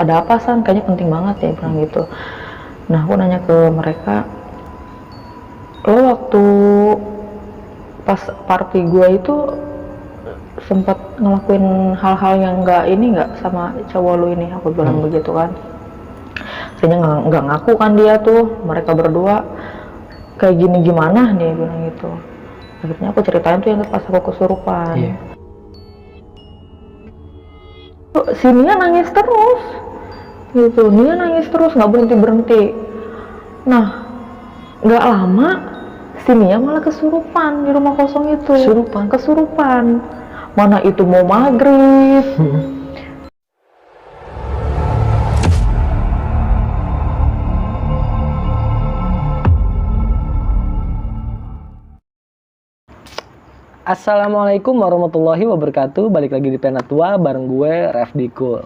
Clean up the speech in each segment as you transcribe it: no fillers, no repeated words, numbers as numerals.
ada apa San, kayaknya penting banget ya bilang gitu. Nah aku nanya ke mereka, lo waktu pas party gue itu sempat ngelakuin hal-hal yang nggak sama cowok lu ini, aku bilang begitu kan. Saya nggak ngaku kan dia tuh, mereka berdua kayak gini gimana dia bilang gitu. Akhirnya aku ceritain tuh yang pas aku kesurupan. Si Nia nangis terus gitu, Nia nangis terus nggak berhenti. Nah nggak lama si Nia malah kesurupan di rumah kosong itu. Kesurupan mana itu mau maghrib. Assalamualaikum warahmatullahi wabarakatuh. Balik lagi di Penatua bareng gue Refdikul.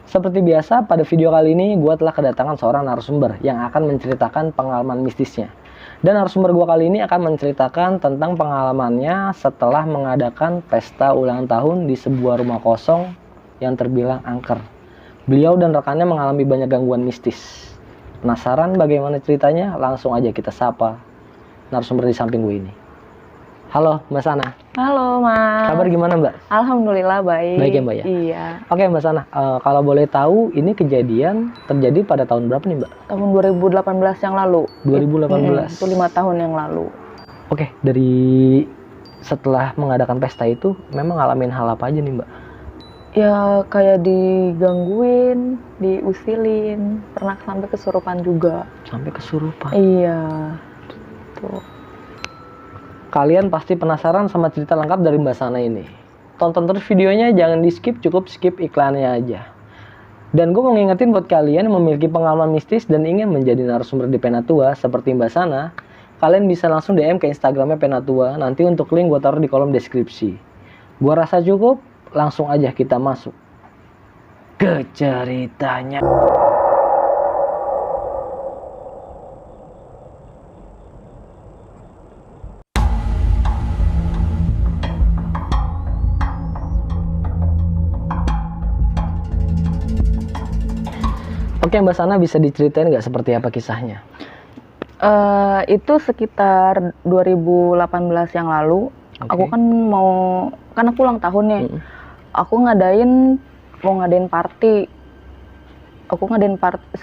Seperti biasa pada video kali ini gue telah kedatangan seorang narasumber yang akan menceritakan pengalaman mistisnya. Dan narasumber gue kali ini akan menceritakan tentang pengalamannya setelah mengadakan pesta ulang tahun di sebuah rumah kosong yang terbilang angker. Beliau dan rekannya mengalami banyak gangguan mistis. Penasaran bagaimana ceritanya? Langsung aja kita sapa narasumber di samping gue ini. Halo Mbak Sana. Halo Mas. Kabar gimana Mbak? Alhamdulillah baik. Baik ya Mbak ya? Iya. Oke Mbak Sana, kalau boleh tahu ini kejadian terjadi pada tahun berapa nih Mbak? Tahun 2018 yang lalu. 2018? Itu 5 tahun yang lalu. Oke, dari setelah mengadakan pesta itu memang ngalamin hal apa aja nih Mbak? Ya kayak digangguin, diusilin, pernah sampai kesurupan juga. Sampai kesurupan? Iya. Tuh. Kalian pasti penasaran sama cerita lengkap dari Mbak Sana ini. Tonton terus videonya, jangan di skip, cukup skip iklannya aja. Dan gue mau ngingetin buat kalian yang memiliki pengalaman mistis dan ingin menjadi narasumber di Penatua seperti Mbak Sana, kalian bisa langsung DM ke Instagramnya Penatua, nanti untuk link gue taruh di kolom deskripsi. Gue rasa cukup, langsung aja kita masuk ke ceritanya. Oke Mbak Sana, bisa diceritain nggak seperti apa kisahnya? Itu sekitar 2018 yang lalu. Okay. Aku kan aku ulang tahun ya. Aku mau ngadain party.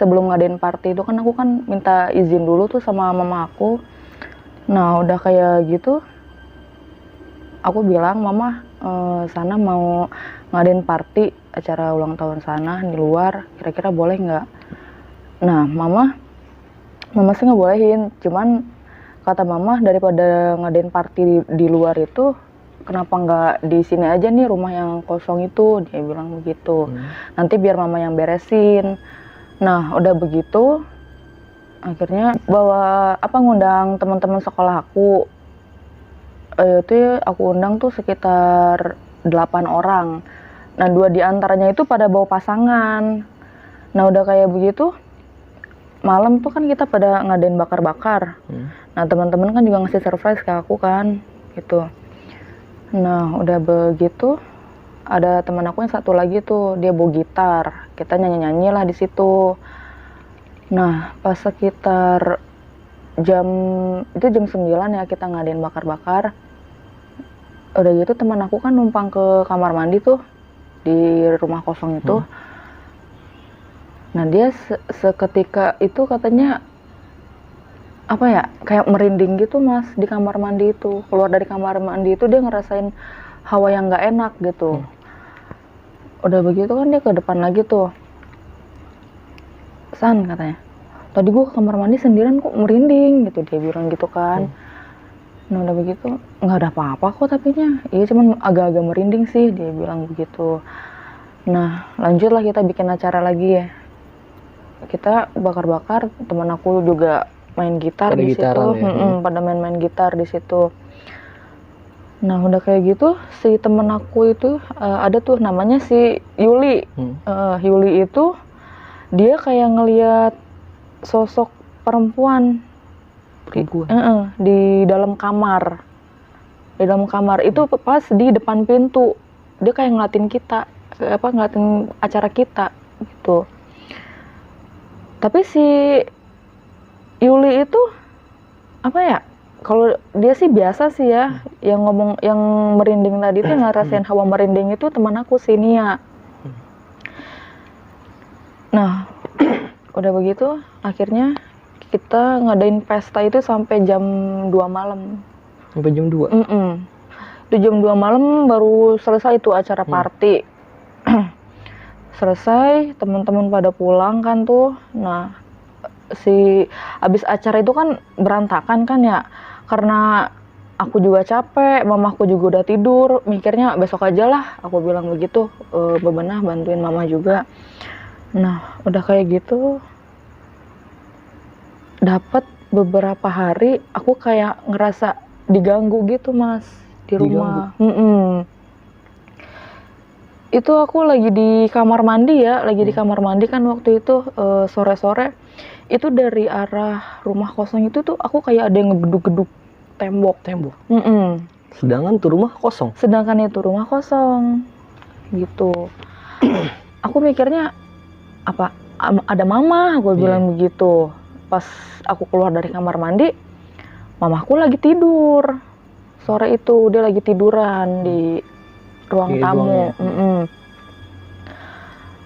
Sebelum ngadain party itu kan aku kan minta izin dulu tuh sama mama aku. Nah udah kayak gitu, aku bilang mama, Sana mau ngadain party acara ulang tahun Sana di luar, kira-kira boleh nggak? Nah mama sih nggak bolehin, cuman kata mama daripada ngadain party di luar itu, kenapa nggak di sini aja nih rumah yang kosong itu, dia bilang begitu. Nanti biar mama yang beresin. Nah udah begitu, akhirnya ngundang teman-teman sekolah aku. Itu aku undang tuh sekitar 8 orang. Nah 2 diantaranya itu pada bawa pasangan. Nah udah kayak begitu, malam tuh kan kita pada ngadain bakar-bakar. Nah teman-teman kan juga ngasih surprise ke aku kan gitu. Nah udah begitu, ada teman aku yang satu lagi tuh, dia bawa gitar, kita nyanyi-nyanyi lah di situ. Nah pas sekitar jam 9 ya kita ngadain bakar-bakar. Udah gitu teman aku kan numpang ke kamar mandi tuh di rumah kosong itu. Nah dia seketika itu katanya kayak merinding gitu Mas di kamar mandi itu. Keluar dari kamar mandi itu dia ngerasain hawa yang nggak enak gitu. Udah begitu kan dia ke depan lagi tuh. San katanya, tadi gue ke kamar mandi sendirian kok merinding gitu, dia bilang gitu kan. Nah udah begitu, nggak ada apa-apa kok tapinya, iya cuman agak-agak merinding sih, dia bilang begitu. Nah lanjutlah kita bikin acara lagi ya, kita bakar-bakar, teman aku juga main gitar di situ, pada main-main gitar di situ. Nah udah kayak gitu, si temen aku itu ada tuh namanya si Yuli. Yuli itu dia kayak ngelihat sosok perempuan di dalam kamar. Di dalam kamar itu pas di depan pintu. Dia kayak ngeliatin kita, ngeliatin acara kita. gitu. Tapi si Yuli itu apa ya? Kalau dia sih biasa sih ya, yang ngomong, yang merinding tadi tuh ngerasain hawa merinding itu teman aku si Nia. Nah, udah begitu akhirnya kita ngadain pesta itu sampai jam 2 malam. Sampai jam 2. Di jam 2 malam baru selesai itu acara party. Selesai, teman-teman pada pulang kan tuh. Nah, abis acara itu kan berantakan kan ya, karena aku juga capek, mamaku juga udah tidur, mikirnya besok aja lah, aku bilang begitu. Bebenah bantuin mama juga. Nah, udah kayak gitu, dapat beberapa hari aku kayak ngerasa diganggu gitu mas di rumah. Itu aku lagi di kamar mandi ya, lagi di kamar mandi kan waktu itu sore-sore. Itu dari arah rumah kosong itu tuh aku kayak ada yang ngegeduk-geduk tembok. Sedangkan tuh rumah kosong. Sedangkan itu rumah kosong gitu. Aku mikirnya apa ada mama, aku bilang begitu. Pas aku keluar dari kamar mandi, mamaku lagi tidur. Sore itu dia lagi tiduran di ruang tamu.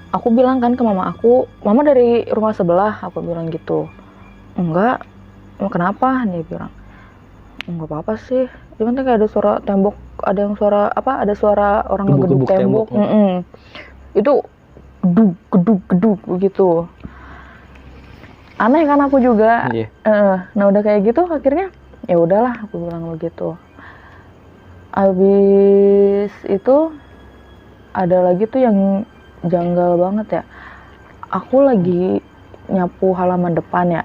Aku bilang kan ke mama aku, mama dari rumah sebelah, aku bilang gitu. Enggak, kenapa? Dia bilang, enggak apa-apa sih. Cuman kayak ada suara tembok, ada yang suara apa? Ada suara orang ngegeduk tembok. Itu geduk begitu. Aneh kan aku juga. Nah udah kayak gitu akhirnya ya udahlah aku bilang begitu. Habis itu ada lagi tuh yang janggal banget ya. Aku lagi nyapu halaman depan ya.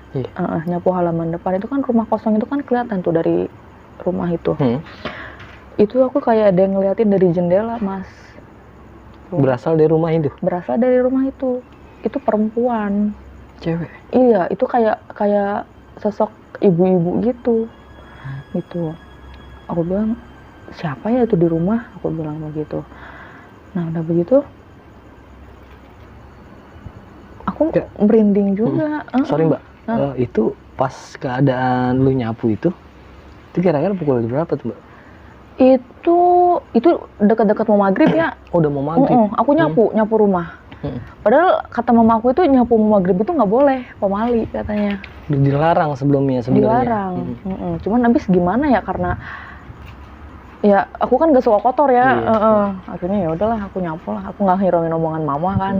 Nyapu halaman depan itu kan rumah kosong itu kan kelihatan tuh dari rumah itu. Itu aku kayak ada yang ngeliatin dari jendela mas. Berasal dari rumah itu? Berasal dari rumah itu. Itu perempuan. Cewek? Iya, itu kayak sosok ibu-ibu gitu. Gitu. Aku bilang, siapa ya itu di rumah? Aku bilang begitu. Nah, udah begitu aku merinding juga. Sorry mbak, itu pas keadaan lu nyapu itu kira-kira pukul berapa tuh mbak? Itu dekat-dekat mau maghrib ya. Udah mau maghrib? Aku nyapu rumah. Padahal kata mamaku itu nyapu mau maghrib itu nggak boleh, pemali katanya. Dilarang sebelumnya sebenarnya. Dilarang. Cuman habis gimana ya, karena ya aku kan gak suka kotor ya. Akhirnya ya udahlah aku nyapu lah. Aku nggak ngehirauin omongan mama kan.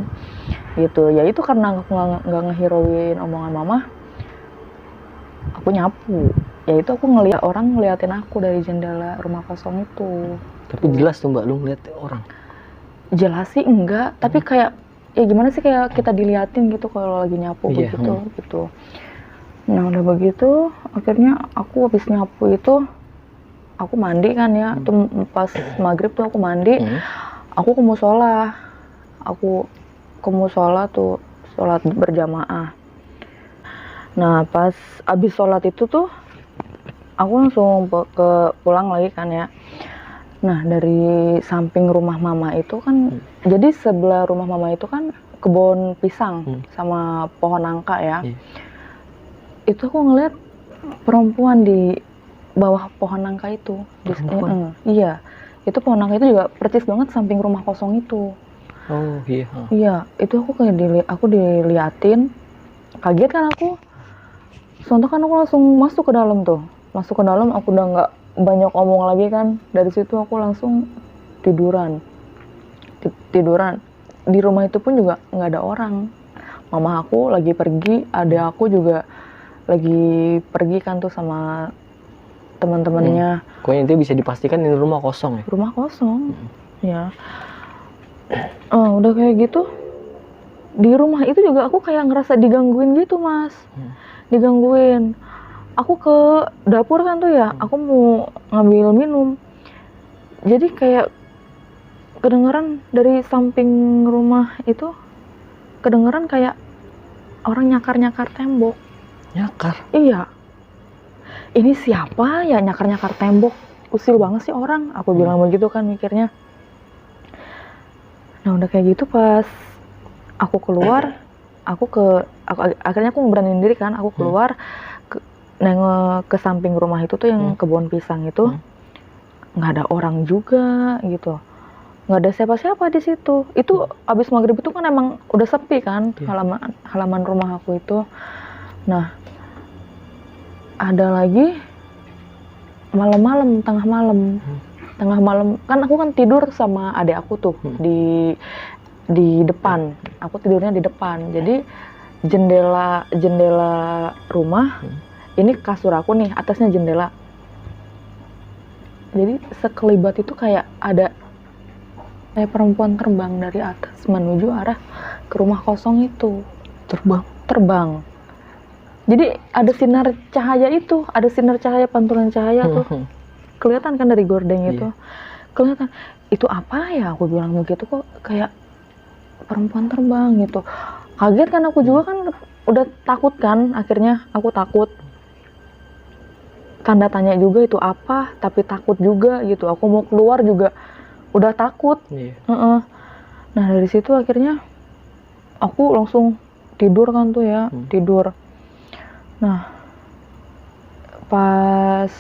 Gitu. Ya itu karena aku nggak ngehirauin omongan mama, aku nyapu. Ya itu aku ngeliat orang ngeliatin aku dari jendela rumah kosong itu. Tapi jelas tuh mbak, lu ngeliat orang? Jelas sih enggak, tapi kayak ya gimana sih, kayak kita diliatin gitu kalau lagi nyapu begitu gitu. Nah udah begitu akhirnya aku habis nyapu itu aku mandi kan ya. Tuh pas maghrib tuh aku mandi. Aku ke musola. Aku ke musola tuh sholat berjamaah. Nah pas abis sholat itu tuh aku langsung pulang lagi kan ya. Nah dari samping rumah mama itu kan, jadi sebelah rumah mama itu kan kebun pisang sama pohon nangka ya. Itu aku ngeliat perempuan di bawah pohon nangka itu. Iya, itu pohon nangka itu juga persis banget samping rumah kosong itu. Oh iya. Iya, itu aku kayak diliatin, kaget kan aku. Sontak kan aku langsung masuk ke dalam tuh. Masuk ke dalam, aku udah nggak banyak omong lagi kan. Dari situ aku langsung tiduran. Di rumah itu pun juga nggak ada orang. Mama aku lagi pergi, adek aku juga lagi pergi kan tuh sama teman-temannya. Pokoknya intinya bisa dipastikan ini rumah kosong ya? Rumah kosong, ya. Udah kayak gitu. Di rumah itu juga aku kayak ngerasa digangguin gitu mas. Digangguin. Aku ke dapur kan tuh ya, aku mau ngambil minum. Jadi kayak kedengeran dari samping rumah itu, kedengeran kayak orang nyakar-nyakar tembok. Nyakar? Iya. Ini siapa ya nyakar-nyakar tembok? Usil banget sih orang, aku bilang begitu kan mikirnya. Nah udah kayak gitu pas aku keluar, akhirnya aku beraniin diri kan, aku keluar nengok ke samping rumah itu tuh yang kebun pisang itu, nggak ada orang juga gitu, nggak ada siapa-siapa di situ. Itu abis maghrib itu kan emang udah sepi kan, halaman rumah aku itu. Nah, ada lagi malam-malam, tengah malam kan aku kan tidur sama adik aku tuh di depan. Aku tidurnya di depan. Jadi jendela rumah ini kasur aku nih, atasnya jendela. Jadi sekelibat itu kayak ada kayak perempuan terbang dari atas menuju arah ke rumah kosong itu. Terbang. Jadi ada sinar cahaya itu, ada sinar cahaya, pantulan cahaya tuh. Kelihatan kan dari gordeng itu. Kelihatan. Itu apa ya? Aku bilang begitu kok kayak perempuan terbang gitu. Kaget kan aku juga kan, udah takut kan, akhirnya aku takut. Tanda tanya juga itu apa, tapi takut juga gitu. Aku mau keluar juga udah takut. Nah dari situ akhirnya aku langsung tidur kan tuh ya, tidur. Nah pas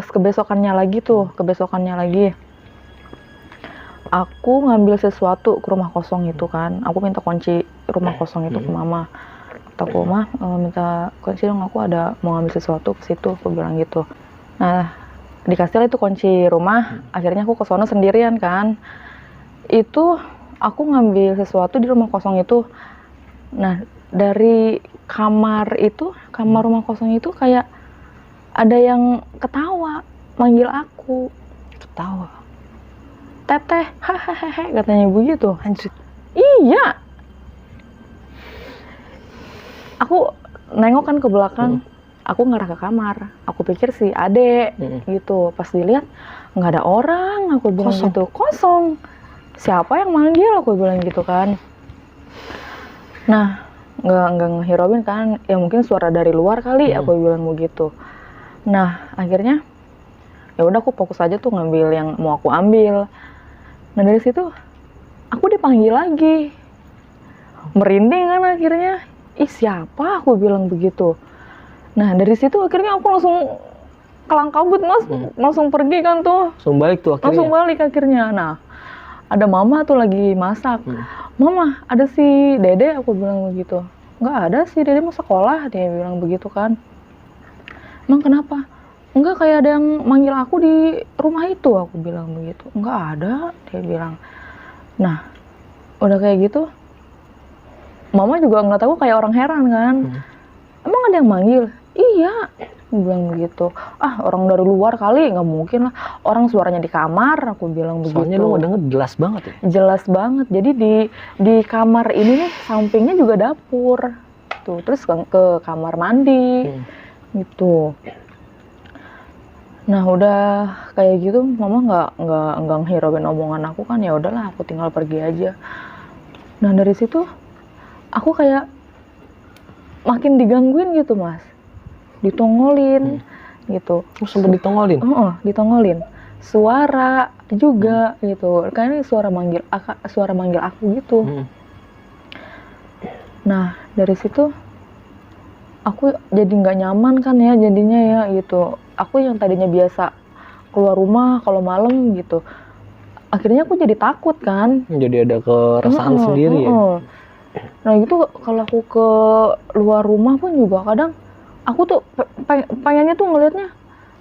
kebesokannya lagi aku ngambil sesuatu ke rumah kosong itu kan. Aku minta kunci rumah kosong itu ke mama. Kataku, "Ma, minta kunci dong, aku ada mau ngambil sesuatu ke situ," aku bilang gitu. Nah, dikasih lah itu kunci rumah. Akhirnya aku ke sono sendirian kan. Itu aku ngambil sesuatu di rumah kosong itu. Nah, dari kamar rumah kosong itu kayak ada yang ketawa, manggil aku. Ketawa. "Teteh, hahaha," katanya begitu. Anjir. Iya. Aku nengok kan ke belakang, aku ngarah ke kamar. Aku pikir si adek gitu. Pas dilihat nggak ada orang, aku bilang gitu. Kosong. Siapa yang manggil? Aku bilang gitu kan. Nah, nggak ngehirauin kan. Ya mungkin suara dari luar kali, aku bilang begitu. Nah, akhirnya ya udah aku fokus aja tuh ngambil yang mau aku ambil. Nah dari situ aku dipanggil lagi. Merinding kan akhirnya. Ih siapa? Aku bilang begitu. Nah dari situ akhirnya aku langsung kelang kabut mas, langsung pergi kan tuh. Langsung balik tuh akhirnya? Langsung balik akhirnya. Nah ada mama tuh lagi masak. "Mama, ada si Dede," aku bilang begitu. "Nggak ada, si Dede mau sekolah," dia bilang begitu kan. "Emang kenapa?" "Enggak, kayak ada yang manggil aku di rumah itu," aku bilang begitu. "Nggak ada," dia bilang. Nah udah kayak gitu mama juga nggak tahu, kayak orang heran kan. "Emang ada yang manggil?" "Iya," aku bilang begitu. "Ah orang dari luar kali, nggak mungkin lah, orang suaranya di kamar," aku bilang begitu. Soalnya lu denger jelas banget ya? Jelas banget. Jadi di kamar ini nih sampingnya juga dapur tuh, terus ke kamar mandi gitu. Nah udah kayak gitu mama nggak ngehirauin omongan aku kan. Ya udahlah aku tinggal pergi aja. Nah dari situ aku kayak makin digangguin gitu mas, ditongolin gitu. Sampai ditongolin? Ditongolin. Suara juga gitu. Kayaknya suara manggil aku gitu. Nah dari situ aku jadi nggak nyaman kan ya jadinya ya gitu. Aku yang tadinya biasa keluar rumah kalau malam gitu, akhirnya aku jadi takut kan. Jadi ada keresahan sendiri ya? Nah gitu kalau aku ke luar rumah pun juga kadang aku tuh pengennya tuh ngelihatnya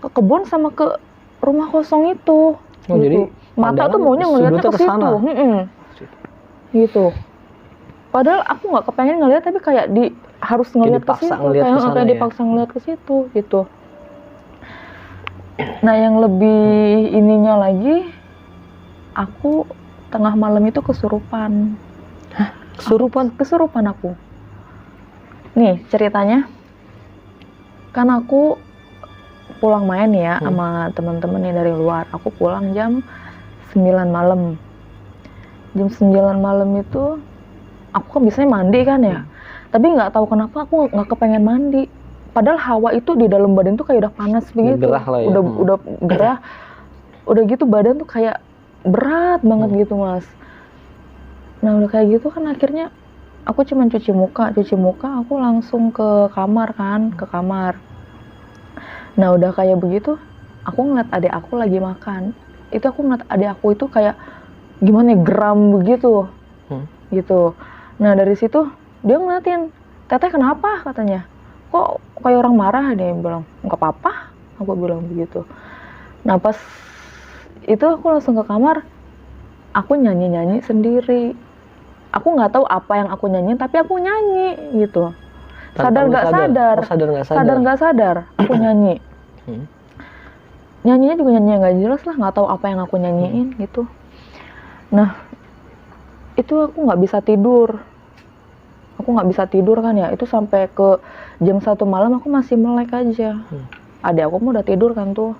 ke kebun sama ke rumah kosong itu. Gitu. Jadi mata tuh maunya ngelihatnya ke situ. Gitu. Padahal aku nggak kepengen ngelihat, tapi kayak harus ngelihat ke situ. Kayak dipaksa ngelihat ke situ gitu. Nah yang lebih ininya lagi, aku tengah malam itu kesurupan. Kesurupan aku. Nih ceritanya, kan aku pulang main ya sama teman-teman nih dari luar. Aku pulang jam 9 malam. Jam 9 malam itu aku kan biasanya mandi kan ya. Tapi nggak tahu kenapa aku nggak kepengen mandi. Padahal hawa itu di dalam badan tuh kayak udah panas begitu. Gerah lah ya. Udah gerah. Udah gitu badan tuh kayak berat banget gitu mas. Nah udah kayak gitu kan akhirnya aku cuman cuci muka aku langsung ke kamar kan, ke kamar. Nah udah kayak begitu aku ngeliat adik aku lagi makan. Itu aku ngeliat adik aku itu kayak gimana ya, geram begitu gitu. Nah dari situ dia ngeliatin, teteh kenapa katanya, kok kayak orang marah. Dia bilang nggak apa-apa, aku bilang begitu. Nah pas itu aku langsung ke kamar, aku nyanyi sendiri. Aku nggak tahu apa yang aku nyanyi, tapi aku nyanyi gitu. Sadar nggak sadar, sadar nggak sadar, aku nyanyi. Nyanyinya juga nyanyi nggak jelas lah, nggak tahu apa yang aku nyanyiin gitu. Nah itu aku nggak bisa tidur. Aku nggak bisa tidur kan ya, itu sampai ke jam 1 malam aku masih melek aja. Adik aku mau udah tidur kan tuh,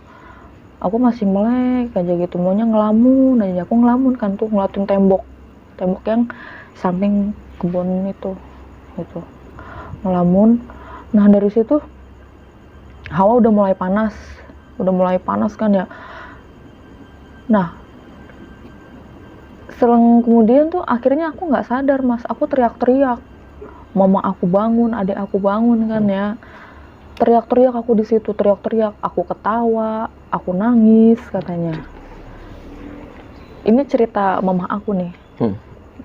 aku masih melek aja gitu, maunya ngelamun aja. Aku ngelamun kan tuh, ngeliatin tembok yang samping kebun itu gitu, ngelamun. Nah dari situ hawa udah mulai panas kan ya. Nah selang kemudian tuh akhirnya aku nggak sadar mas, aku teriak-teriak, mama aku bangun, adik aku bangun kan ya, teriak-teriak aku di situ, teriak-teriak, aku ketawa, aku nangis katanya. Ini cerita mama aku nih,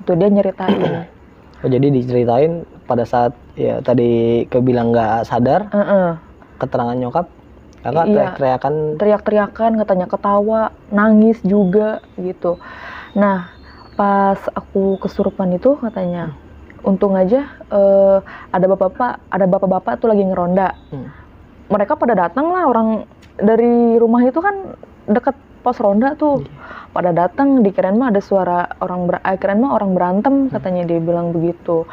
itu dia nyeritain. Oh jadi diceritain pada saat ya tadi kebilang nggak sadar, keterangan nyokap, kakak teriak-teriakan katanya, ketawa, nangis juga gitu. Nah pas aku kesurupan itu katanya, untung aja ada bapak-bapak tuh lagi ngeronda. Mereka pada datang lah, orang dari rumah itu kan deket pos ronda tuh. Pada datang, dikirain mah ada suara orang berantem katanya, dia bilang begitu.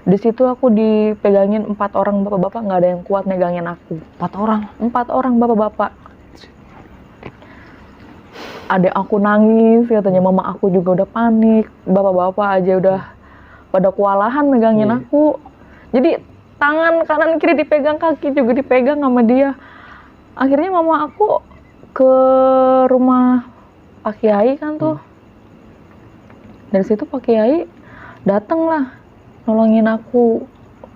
Di situ aku dipegangin 4 orang bapak-bapak, nggak ada yang kuat megangin aku. 4 orang bapak-bapak. Adek aku nangis katanya, mama aku juga udah panik, bapak-bapak aja udah pada kewalahan megangin aku. Jadi tangan kanan kiri dipegang, kaki juga dipegang sama dia. Akhirnya mama aku ke rumah Pak Kiai kan tuh. Dari situ Pak Kiai dateng lah nolongin aku.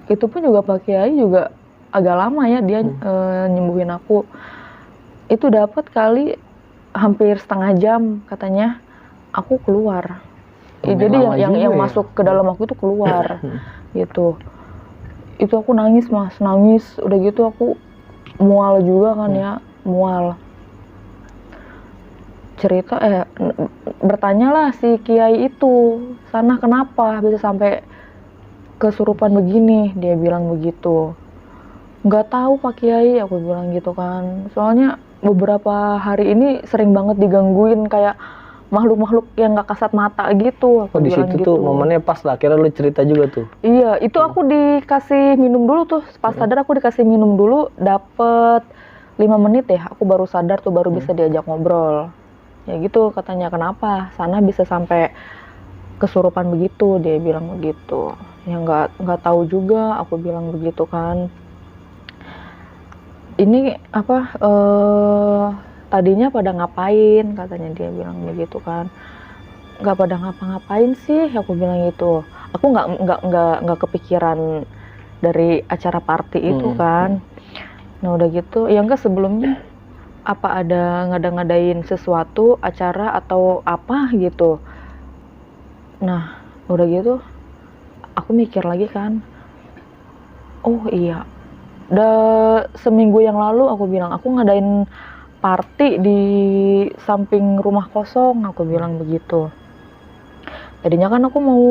Itu pun juga Pak Kiai juga agak lama ya dia nyembuhin aku. Itu dapat kali hampir setengah jam katanya aku keluar. Jadi yang masuk ke dalam aku itu keluar gitu. Itu aku nangis mas, udah gitu aku mual juga kan ya, mual. Bertanyalah si Kiai itu, sana kenapa bisa sampai kesurupan begini, dia bilang begitu. Nggak tahu Pak Kiai, aku bilang gitu kan. Soalnya beberapa hari ini sering banget digangguin kayak makhluk-makhluk yang nggak kasat mata gitu. Aku di situ gitu. Tuh momennya pas lah, akhirnya lu cerita juga tuh. Iya, itu aku dikasih minum dulu tuh. Pas sadar aku dikasih minum dulu, dapet 5 menit ya. Aku baru sadar tuh, baru bisa diajak ngobrol. Ya gitu katanya, kenapa sana bisa sampai kesurupan begitu, dia bilang begitu. Ya nggak tahu juga, aku bilang begitu kan. Ini apa? Tadinya pada ngapain? Katanya dia bilang begitu kan. Nggak pada ngapa-ngapain sih, aku bilang gitu. Aku nggak kepikiran dari acara party itu kan. Nah udah gitu, ya enggak sebelumnya apa ada ngadain sesuatu acara atau apa gitu. Nah udah gitu, aku mikir lagi kan. Oh iya, udah seminggu yang lalu aku bilang aku ngadain party di samping rumah kosong, aku bilang begitu. Tadinya kan aku mau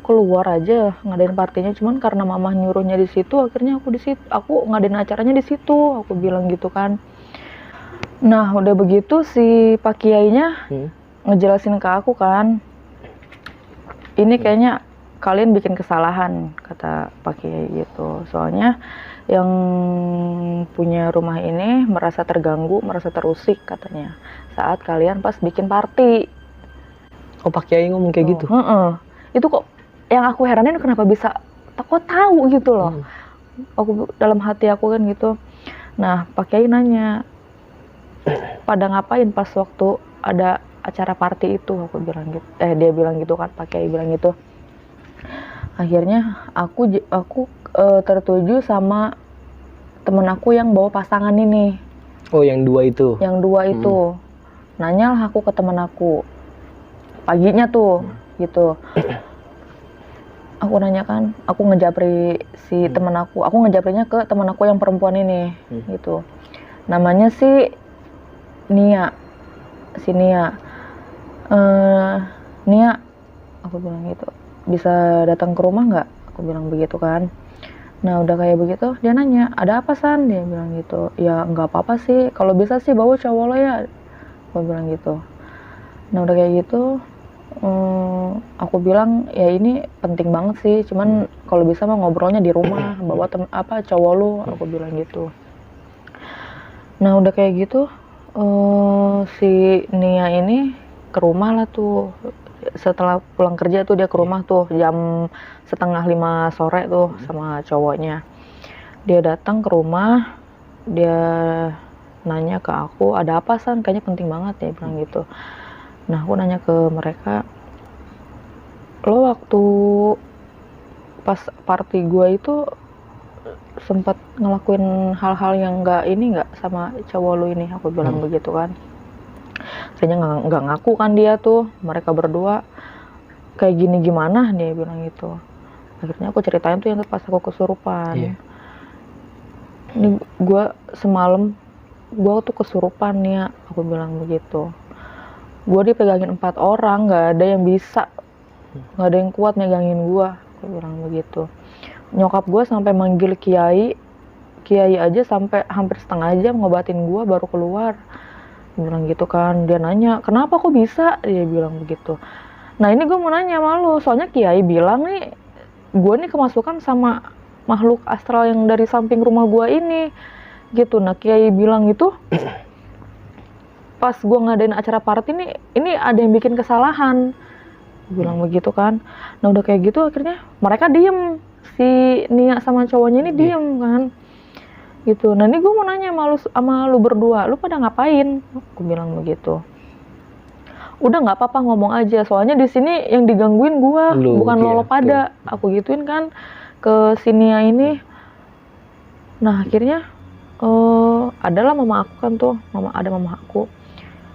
keluar aja ngadain partinya, cuman karena mama nyuruhnya di situ, akhirnya aku ngadain acaranya di situ, aku bilang gitu kan. Nah udah begitu si Pak Kiainya ngejelasin ke aku kan, ini kayaknya kalian bikin kesalahan, kata Pak Kiai gitu. Soalnya yang punya rumah ini merasa terganggu, merasa terusik katanya saat kalian pas bikin party. Oh Pak Kiai ngomong kayak gitu? Itu kok yang aku heranin kenapa bisa kok tahu gitu loh. Aku dalam hati aku kan gitu. Nah Pak Kiai nanya, pada ngapain pas waktu ada acara party itu, aku bilang gitu. Dia bilang gitu kan, Pak Kiai bilang gitu. Akhirnya aku tertuju sama temen aku yang bawa pasangan ini. Oh, yang 2 itu. Yang 2 itu. Nanya lah aku ke temen aku. Paginya tuh, gitu. Aku nanya kan, aku ngejapri si temen aku. Aku ngejaprinya ke temen aku yang perempuan ini, gitu. Namanya si Nia. Si Nia. Nia, aku bilang gitu. Bisa datang ke rumah nggak? Aku bilang begitu kan. Nah udah kayak begitu, dia nanya, ada apa San? Dia bilang gitu. Ya nggak apa-apa sih, kalau bisa sih bawa cowok lo ya. Aku bilang gitu. Nah udah kayak gitu, aku bilang ya ini penting banget sih. Cuman kalau bisa mah ngobrolnya di rumah, bawa cowok lo. Aku bilang gitu. Nah udah kayak gitu, si Nia ini ke rumah lah tuh. Setelah pulang kerja tuh dia ke rumah tuh jam 4:30 sore tuh sama cowoknya. Dia datang ke rumah, dia nanya ke aku, ada apa San? Kayaknya penting banget ya, bilang gitu. Nah aku nanya ke mereka, lo waktu pas party gue itu sempat ngelakuin hal-hal yang nggak sama cowok lo ini, aku bilang begitu kan. Kayaknya nggak ngaku kan dia tuh, mereka berdua kayak gini gimana, dia bilang gitu. Akhirnya aku ceritain tuh yang pas aku kesurupan. Ini gue semalam gue tuh kesurupan ya, aku bilang begitu. Gue dipegangin 4 orang, nggak ada yang bisa, nggak ada yang kuat megangin gue, aku bilang begitu. Nyokap gue sampai manggil kiai aja sampai hampir setengah jam ngobatin gue baru keluar. Dia bilang gitu kan. Dia nanya, kenapa kok bisa? Dia bilang begitu. Nah ini gue mau nanya sama lu, soalnya kiai bilang nih, gue nih kemasukan sama makhluk astral yang dari samping rumah gue ini, gitu. Nah kiai bilang gitu, pas gue ngadain acara party nih, ini ada yang bikin kesalahan, bilang begitu kan. Nah udah kayak gitu akhirnya mereka diem, si Nia sama cowoknya ini diem kan, gitu. Nah ini gue mau nanya sama lu berdua, lu pada ngapain? Aku bilang begitu. Udah nggak apa-apa ngomong aja, soalnya di sini yang digangguin gue, bukan lo pada. Aku gituin kan ke si Nia ini. Nah akhirnya adalah mama aku kan tuh, ada mama aku.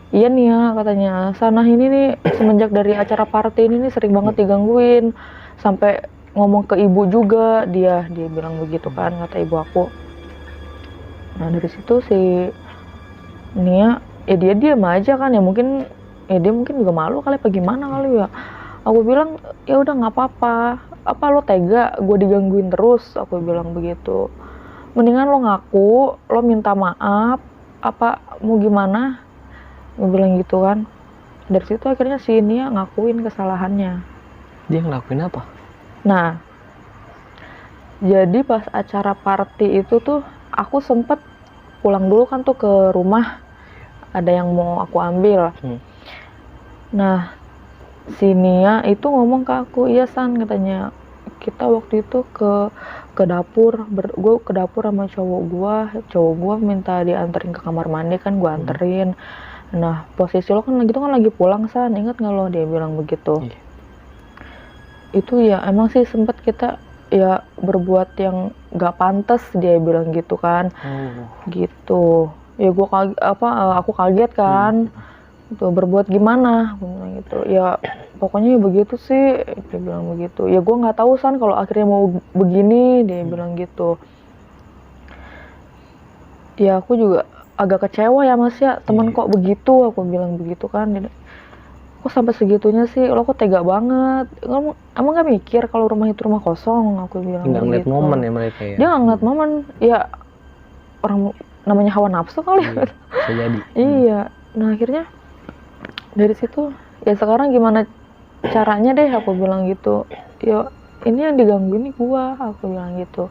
Iya Nia katanya, sana ini nih semenjak dari acara party ini nih sering banget digangguin, sampai ngomong ke ibu juga dia bilang begitu kan, kata ibu aku. Nah dari situ si Nia, ya dia diam aja kan, ya mungkin dia mungkin juga malu kali apa gimana kali ya. Aku bilang ya udah nggak apa-apa, apa lo tega gue digangguin terus, aku bilang begitu. Mendingan lo ngaku, lo minta maaf, apa mau gimana, gue bilang gitu kan. Dari situ akhirnya si Nia ngakuin kesalahannya. Dia ngelakuin apa? Nah jadi pas acara party itu tuh aku sempet pulang dulu kan tuh ke rumah, ada yang mau aku ambil. Nah si Nia itu ngomong ke aku, iya San katanya, kita waktu itu ke dapur, gue ke dapur sama cowok gue minta dianterin ke kamar mandi kan, gue anterin. Nah posisi lo kan lagi pulang San, ingat nggak lo? Dia bilang begitu. Itu ya emang sih sempet kita ya berbuat yang nggak pantas, dia bilang gitu kan. Gitu ya aku kaget kan. Itu berbuat gimana, gue bilang gitu. Ya pokoknya ya begitu sih, dia bilang begitu. Ya gue nggak tahu San kalau akhirnya mau begini, dia bilang gitu. Ya aku juga agak kecewa ya Mas ya, temen kok begitu, aku bilang begitu kan. Kok sampai segitunya sih, lo kok tega banget, emang nggak mikir kalau rumah itu rumah kosong, aku bilang nggak ngeliat momen ya mereka ya. Dia nggak ngeliat momen, ya orang namanya hawa nafsu kali. Bisa jadi. Iya. Nah akhirnya dari situ ya sekarang gimana caranya deh, aku bilang gitu. Ya ini yang diganggu ini gua, aku bilang gitu.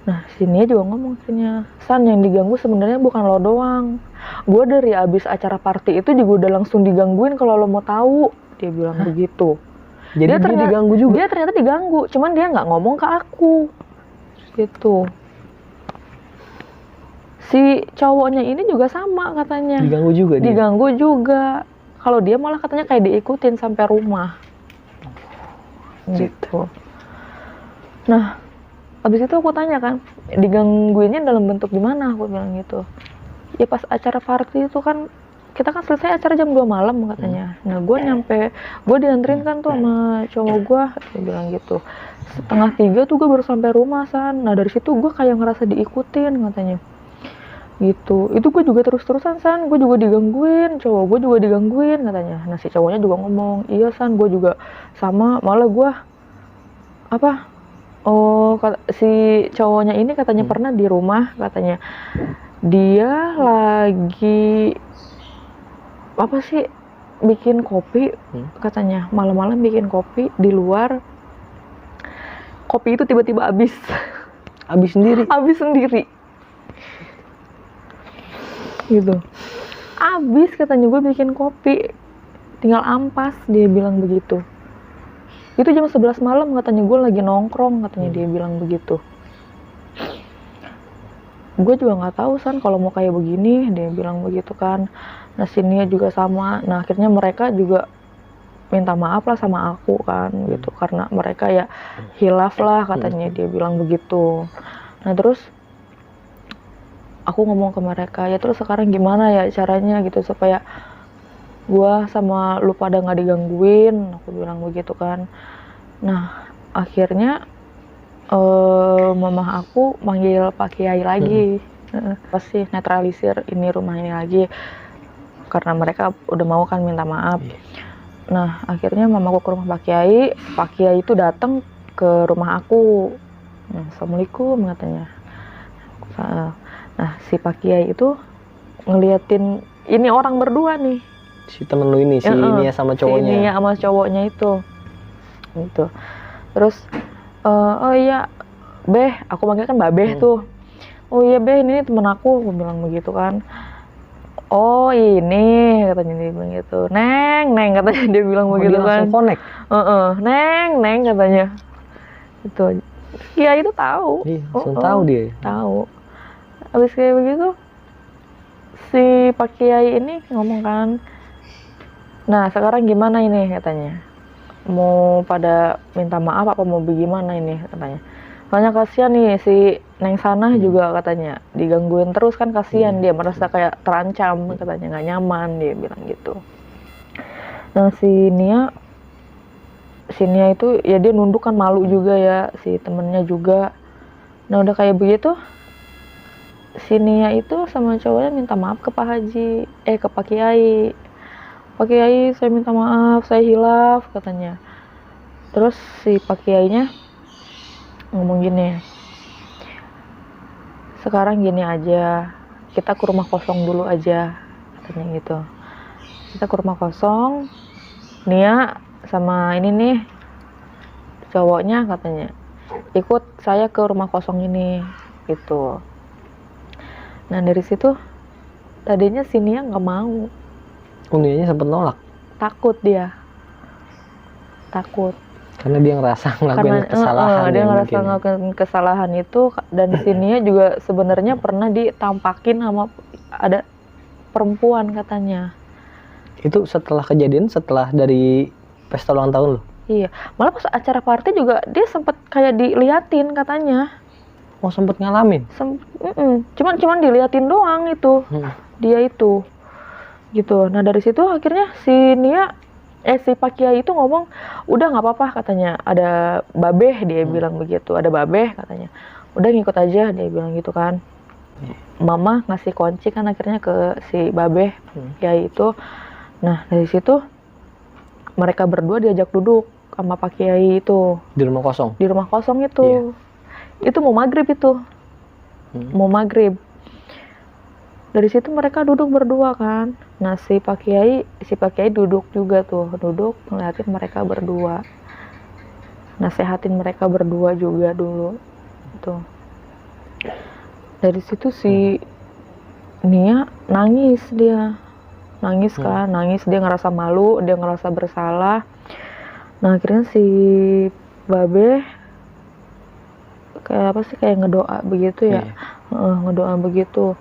Nah sini juga ngomong akhirnya, San yang diganggu sebenarnya bukan lo doang, gua dari abis acara party itu juga udah langsung digangguin kalau lo mau tahu, dia bilang begitu. Jadi dia diganggu juga? Dia ternyata diganggu, cuman dia nggak ngomong ke aku gitu. Si cowoknya ini juga sama katanya, diganggu juga. kalau dia malah katanya kayak diikutin sampai rumah gitu. Nah habis itu aku tanya kan, digangguinnya dalam bentuk gimana, aku bilang gitu. Ya pas acara party itu kan, kita kan selesai acara jam 2 malam katanya. Nah gue dianterin kan tuh sama cowok gue, dia bilang gitu. 2:30 tuh gue baru sampai rumah San. Nah dari situ gue kayak ngerasa diikutin katanya gitu. Itu gue juga terus-terusan San, gue juga digangguin, cowok gue juga digangguin katanya. Nah si cowoknya juga ngomong, iya San gue juga sama, malah gue si cowoknya ini katanya pernah di rumah, katanya dia lagi bikin kopi, katanya malam-malam bikin kopi di luar, kopi itu tiba-tiba habis sendiri gitu. Habis katanya, gue bikin kopi tinggal ampas, dia bilang begitu. Itu jam 11 malam katanya, gue lagi nongkrong katanya, dia bilang begitu. Gue juga nggak tahu San kalau mau kayak begini, dia bilang begitu kan. Nah sini juga sama. Nah akhirnya mereka juga minta maaf lah sama aku kan gitu, karena mereka ya hilaf lah katanya, dia bilang begitu. Nah terus aku ngomong ke mereka, ya terus sekarang gimana ya caranya gitu supaya gua sama lu pada nggak digangguin, aku bilang begitu kan. Nah akhirnya mama aku manggil Pak Kiai lagi, pasti netralisir ini rumah ini lagi, karena mereka udah mau kan minta maaf. Nah akhirnya mamaku ke rumah Pak Kiai itu datang ke rumah aku. Assalamualaikum katanya. Nah si Pak Kiai itu ngeliatin ini orang berdua nih, si temen lu ini, si Nia sama cowoknya. Si Nia sama cowoknya itu gitu. Terus oh iya Beh, aku manggil kan Mbak Beh tuh. Oh iya Beh, ini temen aku bilang begitu kan. Oh ini katanya, dia bilang gitu. Neng katanya, dia bilang begitu dia kan. langsung connect. Neng katanya. Itu ya itu tahu. Iya, langsung tahu dia. Tahu. Habis kayak begitu si Pak Kiai ini ngomong kan. Nah, sekarang gimana ini katanya? Mau pada minta maaf apa mau bagaimana ini katanya? Soalnya kasihan nih si Neng Sanah juga katanya, digangguin terus kan, kasihan dia merasa kayak terancam katanya, nggak nyaman, dia bilang gitu. Nah si Nia itu ya dia nunduk kan, malu juga ya, si temennya juga. Nah udah kayak begitu si Nia itu sama cowoknya minta maaf ke ke Pak Kiai. Pak Kiai saya minta maaf, saya hilaf katanya. Terus si Pak Kiainya ngomong gini, sekarang gini aja, kita ke rumah kosong dulu aja katanya gitu. Kita ke rumah kosong, Nia sama ini nih cowoknya katanya ikut saya ke rumah kosong ini gitu. Nah dari situ tadinya si Nia nggak mau. Nianya sempet nolak. Takut Karena dia ngerasa ngelakuin kesalahan. Dia ngerasa ngelakuin kesalahan itu, dan si Nia juga sebenarnya pernah ditampakin sama ada perempuan katanya. Itu setelah kejadian, setelah dari pesta ulang tahun lo? Iya, malah pas acara party juga dia sempet kayak diliatin katanya. Oh sempet ngalamin? Cuman diliatin doang itu, dia itu gitu. Nah dari situ akhirnya si Pak Kiai itu ngomong, udah nggak apa-apa katanya, ada babeh, dia bilang begitu, ada babeh katanya, udah ngikut aja, dia bilang gitu kan. Mama ngasih kunci kan akhirnya ke si babeh Kiai itu. Nah dari situ mereka berdua diajak duduk sama Pak Kiai itu di rumah kosong itu. Itu mau maghrib itu, mau maghrib. Dari situ mereka duduk berdua kan. Nah si Pak Kiai duduk juga tuh, ngeliatin mereka berdua, nasehatin mereka berdua juga dulu tuh. Dari situ si Nia nangis dia ngerasa malu, dia ngerasa bersalah. Nah akhirnya si Babe kayak ngedoa begitu ya, ngedoa begitu.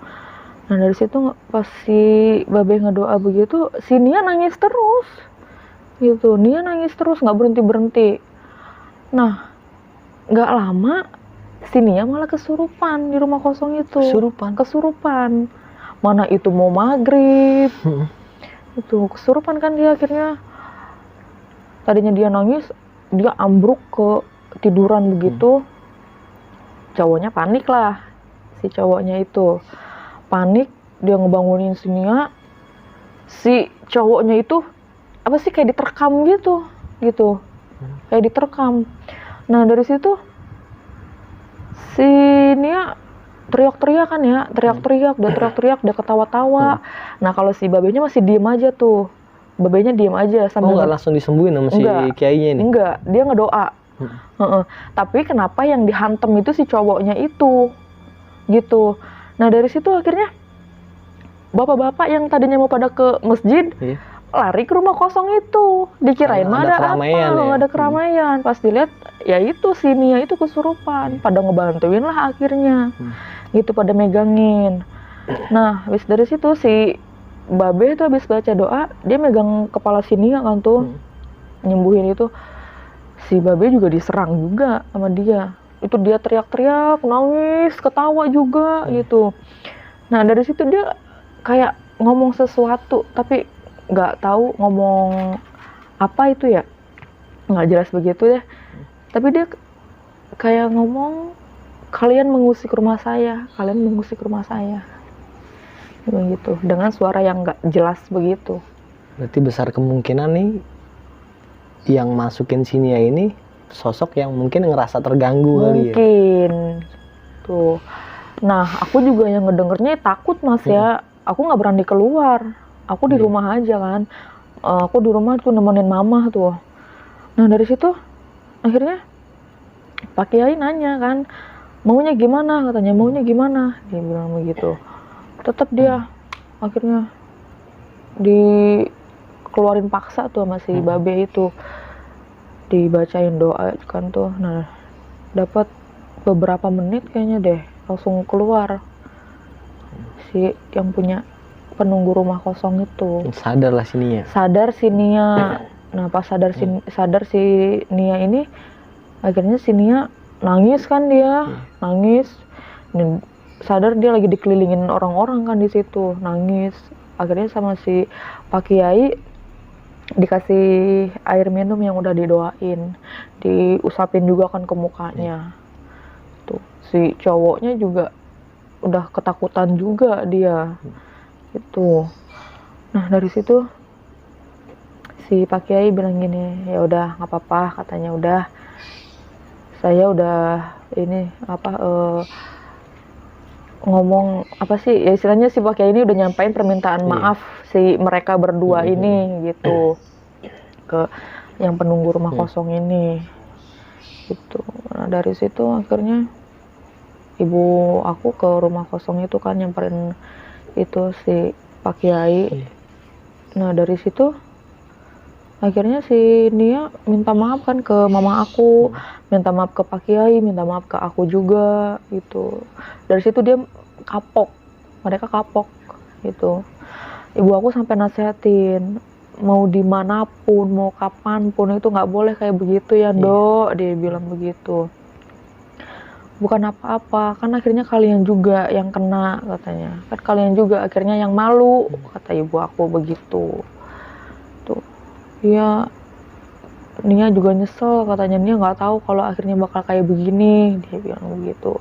Nah dari situ pas si Babe ngedoa begitu, si Nia nangis terus gitu. Nia nangis terus nggak berhenti. Nah nggak lama si Nia malah kesurupan di rumah kosong itu. Kesurupan. Mana itu mau maghrib itu kesurupan kan dia akhirnya. Tadinya dia nangis, dia ambruk ke tiduran begitu. Cowoknya panik lah, si cowoknya itu panik, dia ngebangunin si Nia. Si cowoknya itu apa sih kayak diterkam gitu kayak diterkam. Nah dari situ si Nia teriak-teriak kan ya, dia ketawa-tawa. Nah kalau si babenya masih diem aja tuh, babenya diem aja sambil nggak langsung disembuhin sama si kiainya ini? Enggak, dia ngedoa. Tapi kenapa yang dihantam itu si cowoknya itu gitu. Nah dari situ akhirnya bapak-bapak yang tadinya mau pada ke masjid lari ke rumah kosong itu, dikirain mah ada keramaian apa, ada keramaian. Pas dilihat ya itu si Nia itu kesurupan, pada ngebantuin lah akhirnya gitu, pada megangin. Nah habis dari situ si Babe itu habis baca doa, dia megang kepala si Nia kan tuh, nyembuhin itu. Si Babe juga diserang juga sama dia, itu dia teriak-teriak, nangis, ketawa juga gitu. Nah dari situ dia kayak ngomong sesuatu tapi nggak tahu ngomong apa itu ya, nggak jelas begitu deh. Tapi dia kayak ngomong, kalian mengusik rumah saya begitu, dengan suara yang nggak jelas begitu. Berarti besar kemungkinan nih yang masukin si Nia ini sosok yang mungkin ngerasa terganggu kali ya. Mungkin tuh. Nah aku juga yang ngedengernya takut mas ya, aku nggak berani keluar, aku di rumah aja kan. Aku di rumah tuh nemenin mama tuh. Nah dari situ akhirnya Pak Kiai nanya kan, maunya gimana, katanya maunya gimana, dia bilang begitu. Tetap dia akhirnya dikeluarin paksa tuh sama si Babe itu, dibacain doa kan tuh. Nah dapat beberapa menit kayaknya deh langsung keluar si yang punya penunggu rumah kosong itu. Sadar lah si Nia. Sadar si Nia. Nah pas sadar si Nia ini, akhirnya si Nia nangis kan dia, nangis. Sadar dia lagi dikelilingin orang-orang kan di situ, nangis. Akhirnya sama si Pak Kiai dikasih air minum yang udah didoain, diusapin juga kan ke mukanya. Tuh si cowoknya juga udah ketakutan juga dia. Itu. Nah dari situ si Pak Kiai bilang gini, ya udah nggak apa-apa, katanya udah, saya udah ini apa ngomong apa sih ya istilahnya, si Pak Kiai ini udah nyampain permintaan maaf si mereka berdua ini gitu ke yang penunggu rumah kosong ini gitu. Nah dari situ akhirnya ibu aku ke rumah kosong itu kan, nyamperin itu si Pak Kiai. Nah dari situ akhirnya si Nia minta maaf kan ke mama aku, minta maaf ke Pak Kiai, minta maaf ke aku juga gitu. Dari situ dia kapok, mereka kapok gitu. Ibu aku sampai nasehatin, mau dimanapun, mau kapanpun itu nggak boleh kayak begitu ya Dok, dia bilang begitu. Bukan apa-apa, kan akhirnya kalian juga yang kena, katanya. Kan kalian juga akhirnya yang malu, kata ibu aku begitu. Tuh, ya Nia juga nyesel, katanya Nia nggak tahu kalau akhirnya bakal kayak begini, dia bilang begitu.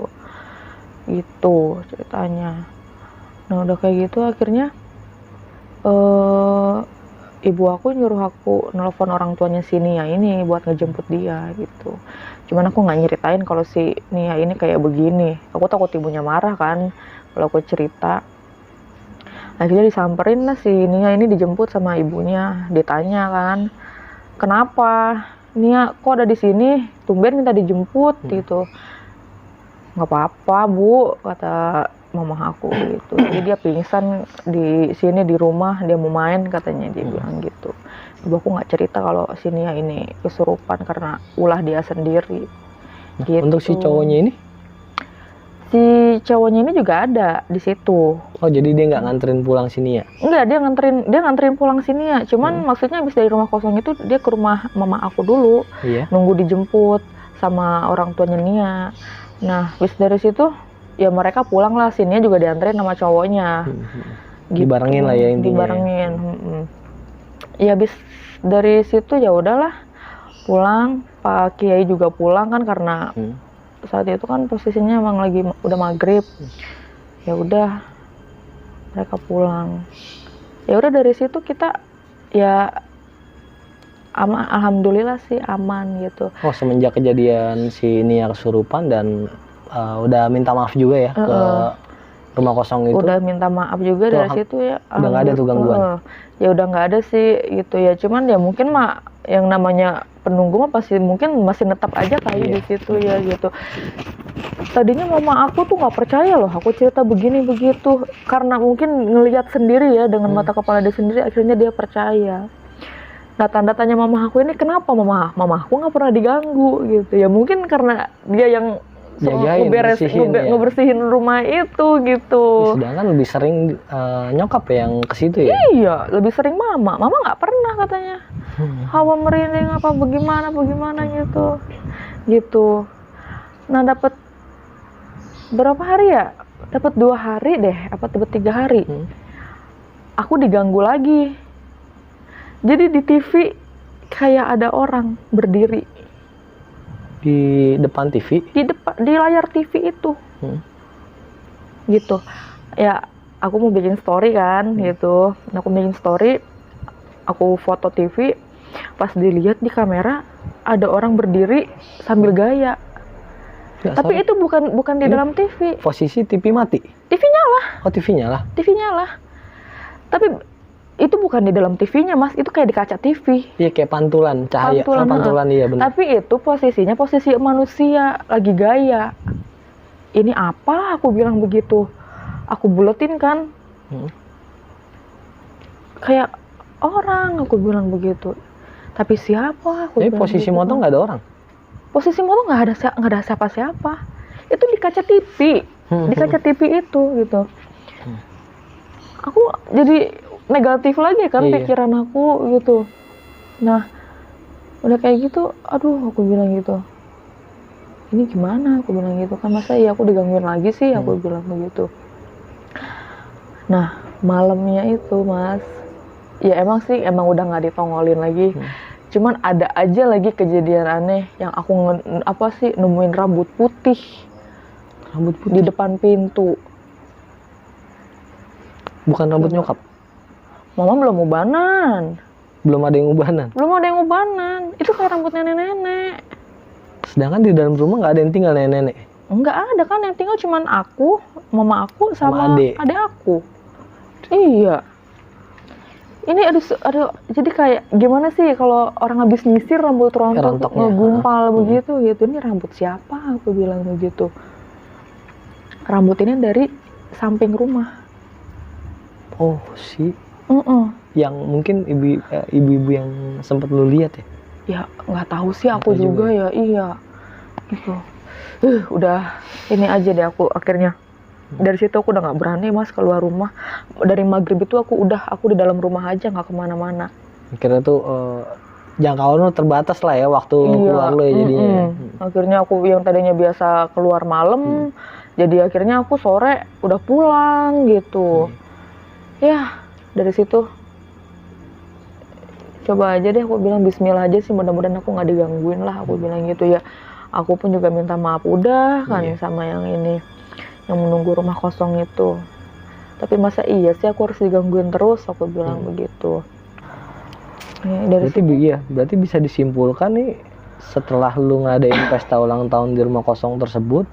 Gitu ceritanya. Nah udah kayak gitu akhirnya ibu aku nyuruh aku nelpon orang tuanya si Nia ini buat ngejemput dia gitu. Cuman aku nggak nyeritain kalau si Nia ini kayak begini. Aku takut ibunya marah kan kalau aku cerita. Akhirnya disamperin lah si Nia ini, dijemput sama ibunya. Ditanya kan, kenapa Nia kok ada di sini? Tumben minta dijemput gitu. Nggak apa-apa Bu, kata mama aku gitu. Jadi dia pingsan di sini di rumah, dia mau main katanya, dia bilang gitu. Ibu aku nggak cerita kalau si Nia ini kesurupan karena ulah dia sendiri. Nah, gitu. untuk si cowoknya ini? Si cowoknya ini juga ada di situ. Oh, jadi dia nggak nganterin pulang sini ya? Enggak, dia nganterin pulang sini ya. Cuman maksudnya habis dari rumah kosong itu dia ke rumah mama aku dulu. Iya. Nunggu dijemput sama orang tuanya Nia. Nah, habis dari situ ya mereka pulang lah, sini juga dianterin sama cowoknya. Gitu. Dibarengin lah ya intinya. Dibarengin. Ya habis dari situ ya udahlah pulang. Pak Kiai juga pulang kan karena saat itu kan posisinya emang lagi udah maghrib. Ya udah mereka pulang. Ya udah dari situ kita ya alhamdulillah sih aman gitu. Oh, semenjak kejadian si Nia kesurupan dan udah minta maaf juga ya ke rumah kosong itu. Udah minta maaf juga dari situ ya. Udah nggak ada tuh gangguan. Ya udah nggak ada sih gitu ya. Cuman ya mungkin mah yang namanya penunggu mah pasti mungkin masih netap aja kali di situ ya gitu. Tadinya mama aku tuh nggak percaya loh aku cerita begini begitu, karena mungkin ngelihat sendiri ya dengan mata kepala dia sendiri, akhirnya dia percaya. Nah, tanda tanya mama aku ini, kenapa mama aku nggak pernah diganggu gitu ya, mungkin karena dia yang ngebersihin rumah itu gitu. Sedangkan lebih sering nyokap yang ke situ ya? Iya, lebih sering mama nggak pernah katanya. Hawa merinding apa bagaimana gitu. Nah, dapat berapa hari ya? Dapat 2 hari deh, apa dapat 3 hari. Aku diganggu lagi. Jadi di TV kayak ada orang berdiri. Di depan TV? Di layar TV itu. Gitu. Ya, aku mau bikin story kan gitu. Nah, aku bikin story, aku foto TV, pas dilihat di kamera ada orang berdiri sambil gaya. Ya, tapi itu bukan di dalam TV. Posisi TV mati? TV nyala. Oh, TV nyala? TV nyala. Tapi itu bukan di dalam TV-nya, Mas. Itu kayak di kaca TV. Iya, kayak pantulan cahaya. Pantulan iya benar. Tapi itu posisinya posisi manusia lagi gaya. Ini apa? Aku bilang begitu. Aku buletin kan. Kayak orang, aku bilang begitu. Tapi siapa? Jadi posisi motor nggak ada orang? Posisi motor nggak ada siapa-siapa. Itu di kaca TV. Di kaca TV itu gitu. Aku jadi negatif lagi kan pikiran aku gitu. Nah, udah kayak gitu, aduh aku bilang gitu. Ini gimana? Aku bilang gitu kan, masa iya aku digangguin lagi sih? Aku bilang begitu. Nah, malamnya itu, Mas, ya emang udah nggak ditongolin lagi. Cuman ada aja lagi kejadian aneh yang aku nemuin rambut putih. Rambut putih di depan pintu. Bukan rambut nyokap? Mama belum ubanan. Belum ada yang ubanan? Belum ada yang ubanan. Itu kayak rambut nenek-nenek. Sedangkan di dalam rumah nggak ada yang tinggal nenek-nenek? Enggak ada kan, yang tinggal cuman aku, mama aku, sama adik aku. Iya. Ini ada jadi kayak gimana sih kalau orang habis nyisir rambut rontok ngegumpal begitu gitu. Ini rambut siapa? Aku bilang begitu. Rambut ini dari samping rumah. Oh, sih. Yang mungkin ibu-ibu yang sempat lu lihat ya? Ya nggak tahu sih aku juga ya. Iya gitu. Udah ini aja deh aku akhirnya. Dari situ aku udah nggak berani, Mas, keluar rumah. Dari maghrib itu aku di dalam rumah aja, nggak kemana-mana. Akhirnya tuh jangkauan lu terbatas lah ya waktu keluar lu ya jadinya. Akhirnya aku yang tadinya biasa keluar malam, jadi akhirnya aku sore udah pulang gitu. Ya dari situ coba aja deh, aku bilang bismillah aja sih, mudah-mudahan aku nggak digangguin lah, aku bilang gitu ya. Aku pun juga minta maaf udah kan sama yang ini, yang menunggu rumah kosong itu. Tapi masa iya sih aku harus digangguin terus, aku bilang begitu. Ya, berarti bisa disimpulkan nih, setelah lu ngadain pesta ulang tahun di rumah kosong tersebut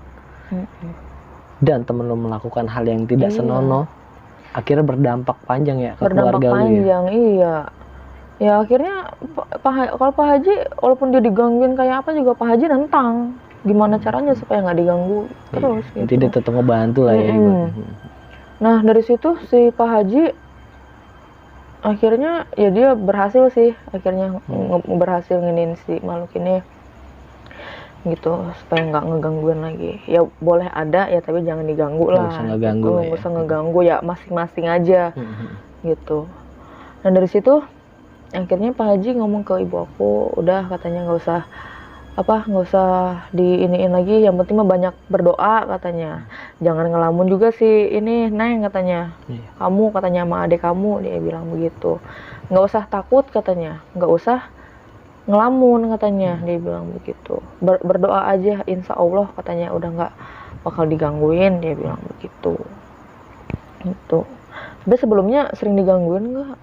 dan temen lu melakukan hal yang tidak senonoh, akhirnya berdampak panjang ya ke keluarga lu ya? Iya. Ya akhirnya kalau Pak Haji walaupun dia digangguin kayak apa juga Pak Haji nentang gimana caranya supaya nggak diganggu terus gitu. Tidak tetap ngebantu lah ya. Nah dari situ si Pak Haji akhirnya ya dia berhasil sih akhirnya berhasil nginin si makhluk ini. gitu, supaya nggak ngegangguin lagi. Ya boleh ada ya, tapi jangan diganggu lah. Nggak usah ngeganggu gitu. lah ya. Nggak usah ngeganggu ya, masing-masing aja gitu. Dan dari situ akhirnya Pak Haji ngomong ke ibu aku, udah katanya nggak usah diiniin lagi, yang penting mah banyak berdoa katanya. Jangan ngelamun juga sih ini Neng katanya. Kamu katanya sama adik kamu, dia bilang begitu. Nggak usah takut katanya, nggak usah ngelamun katanya, dia bilang begitu. Berdoa aja, insya Allah katanya udah nggak bakal digangguin, dia bilang begitu. Itu. Be sebelumnya sering digangguin nggak?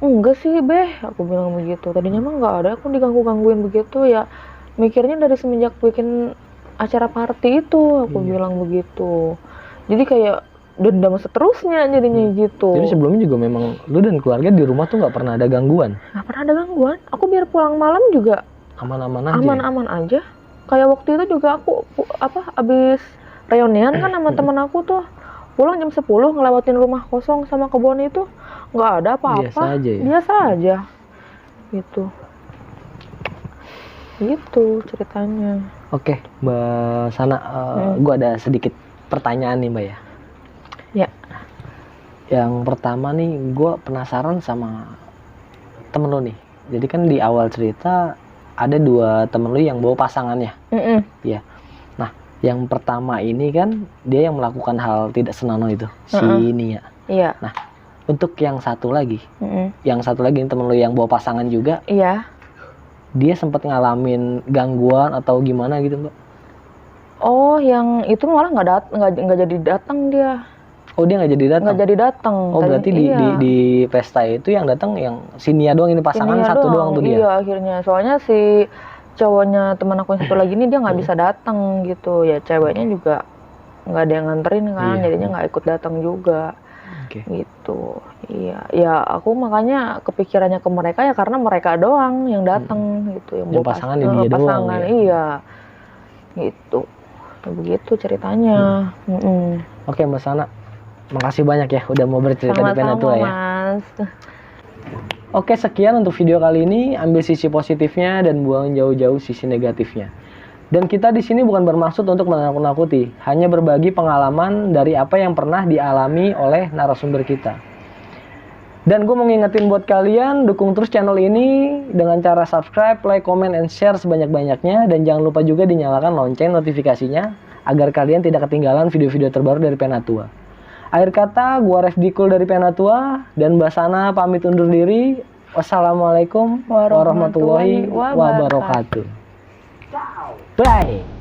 Enggak sih Beh, aku bilang begitu. Tadinya mah nggak ada aku digangguin begitu ya. Mikirnya dari semenjak bikin acara party itu, aku bilang begitu. Jadi kayak dendam seterusnya jadinya gitu. Jadi sebelumnya juga memang lu dan keluarga di rumah tuh nggak pernah ada gangguan? Nggak pernah ada gangguan. Aku biar pulang malam juga Aman-aman aja? aman-aman aja. Kayak waktu itu juga aku abis reunian kan sama temen aku tuh, pulang jam 10 ngelewatin rumah kosong sama kebun itu, nggak ada apa-apa. Biasa aja ya? Biasa aja. Gitu ceritanya. Oke, Mbak Sana, gue ada sedikit pertanyaan nih Mbak ya. Ya. Yang pertama nih, gue penasaran sama temen lu nih. Jadi kan di awal cerita ada 2 temen lu yang bawa pasangannya. Ya. Nah, yang pertama ini kan dia yang melakukan hal tidak senonoh itu, si Nia. Iya. Nah, untuk yang satu lagi, temen lu yang bawa pasangan juga. Iya. Dia sempat ngalamin gangguan atau gimana gitu Mbak? Oh, yang itu malah nggak jadi datang dia. Oh, dia nggak jadi datang? Nggak jadi datang. Oh, berarti di pesta itu yang datang yang si Nia doang, ini pasangan satu doang tuh dia? Iya, akhirnya. Soalnya si cowoknya teman aku yang satu lagi ini dia nggak bisa datang gitu. Ya ceweknya juga nggak ada yang nganterin kan, jadinya nggak ikut datang juga. Gitu. Iya, ya aku makanya kepikirannya ke mereka ya karena mereka doang yang datang gitu, yang bawa pasangan dia doang ya? Iya. Gitu. Begitu ceritanya. Oke Mbak Sana, makasih banyak ya udah mau bercerita di Penatua ya. Mas. Oke, sekian untuk video kali ini. Ambil sisi positifnya dan buang jauh-jauh sisi negatifnya. Dan kita di sini bukan bermaksud untuk menakut-nakuti, hanya berbagi pengalaman dari apa yang pernah dialami oleh narasumber kita. Dan gue mau ngingetin buat kalian, dukung terus channel ini dengan cara subscribe, like, comment, and share sebanyak-banyaknya. Dan jangan lupa juga dinyalakan lonceng notifikasinya, agar kalian tidak ketinggalan video-video terbaru dari Penatua. Akhir kata, gue Refdikul dari Penatua, dan Mbak Sana pamit undur diri. Wassalamualaikum warahmatullahi wabarakatuh. Bye!